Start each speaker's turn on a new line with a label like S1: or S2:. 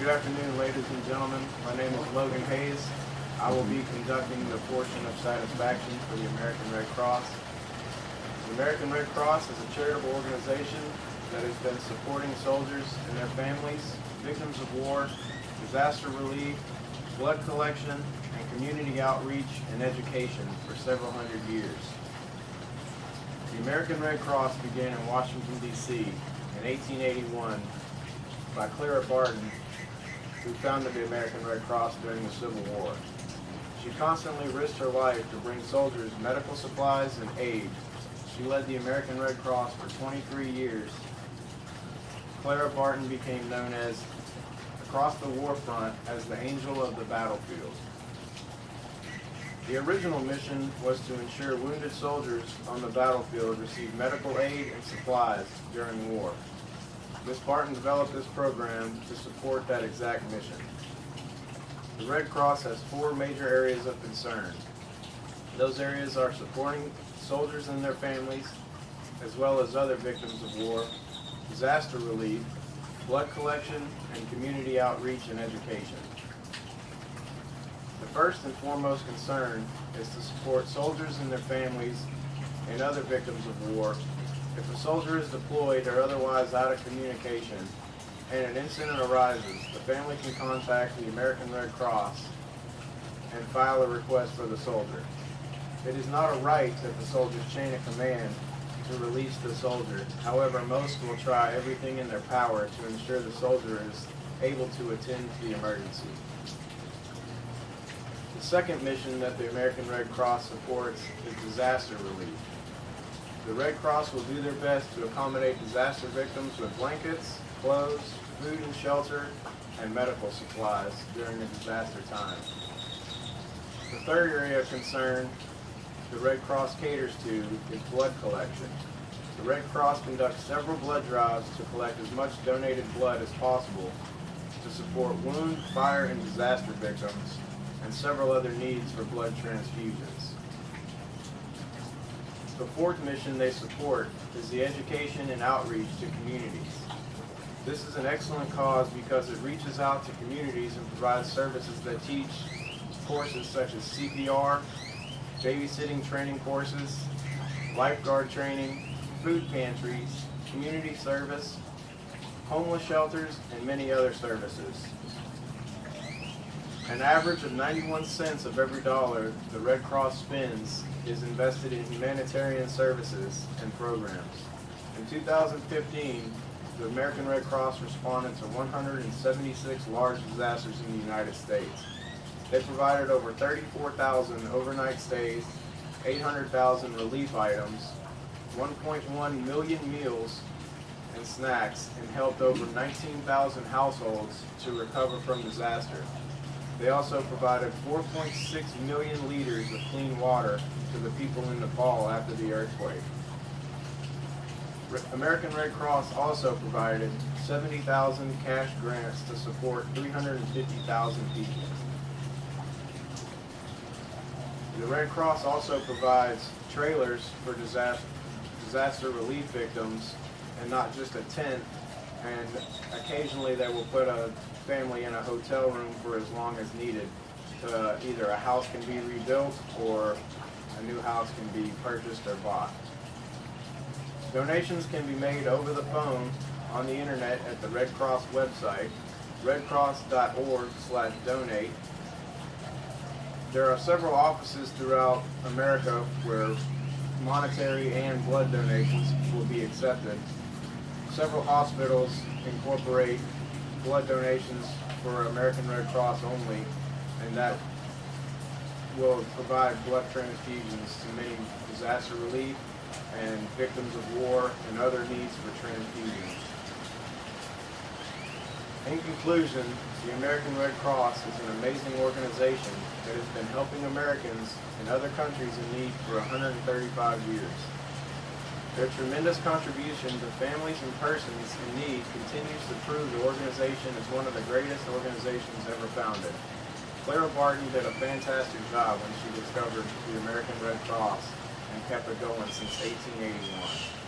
S1: Good afternoon, ladies and gentlemen. My name is Logan Hayes. I will be conducting the portion of satisfaction for the American Red Cross. The American Red Cross is a charitable organization that has been supporting soldiers and their families, victims of war, disaster relief, blood collection, and community outreach and education for several hundred years. The American Red Cross began in Washington, D.C. in 1881 by Clara Barton, who founded the American Red Cross during the Civil War. She constantly risked her life to bring soldiers medical supplies and aid. She led the American Red Cross for 23 years. Clara Barton became known as, across the war front, as the Angel of the Battlefield. The original mission was to ensure wounded soldiers on the battlefield received medical aid and supplies during war. Ms. Barton developed this program to support that exact mission. The Red Cross has four major areas of concern. Those areas are supporting soldiers and their families, as well as other victims of war, disaster relief, blood collection, and community outreach and education. The first and foremost concern is to support soldiers and their families and other victims of war. If a soldier is deployed or otherwise out of communication and an incident arises, the family can contact the American Red Cross and file a request for the soldier. It is not a right of the soldier's chain of command to release the soldier. However, most will try everything in their power to ensure the soldier is able to attend to the emergency. The second mission that the American Red Cross supports is disaster relief. The Red Cross will do their best to accommodate disaster victims with blankets, clothes, food and shelter, and medical supplies during a disaster time. The third area of concern the Red Cross caters to is blood collection. The Red Cross conducts several blood drives to collect as much donated blood as possible to support wound, fire, and disaster victims, and several other needs for blood transfusions. The fourth mission they support is the education and outreach to communities. This is an excellent cause because it reaches out to communities and provides services that teach courses such as CPR, babysitting training courses, lifeguard training, food pantries, community service, homeless shelters, and many other services. An average of 91 cents of every dollar the Red Cross spends is invested in humanitarian services and programs. In 2015, the American Red Cross responded to 176 large disasters in the United States. They provided over 34,000 overnight stays, 800,000 relief items, 1.1 million meals and snacks, and helped over 19,000 households to recover from disaster. They also provided 4.6 million liters of clean water to the people in Nepal after the earthquake. American Red Cross also provided 70,000 cash grants to support 350,000 people. The Red Cross also provides trailers for disaster relief victims, and not just a tent, and occasionally they will put a family in a hotel room for as long as needed. Either a house can be rebuilt or a new house can be purchased or bought. Donations can be made over the phone, on the internet at the Red Cross website, redcross.org/donate. There are several offices throughout America where monetary and blood donations will be accepted. Several hospitals incorporate blood donations for American Red Cross only, and that will provide blood transfusions to many disaster relief and victims of war and other needs for transfusions. In conclusion, the American Red Cross is an amazing organization that has been helping Americans in other countries in need for 135 years. Their tremendous contribution to families and persons in need continues to prove the organization is one of the greatest organizations ever founded. Clara Barton did a fantastic job when she discovered the American Red Cross and kept it going since 1881.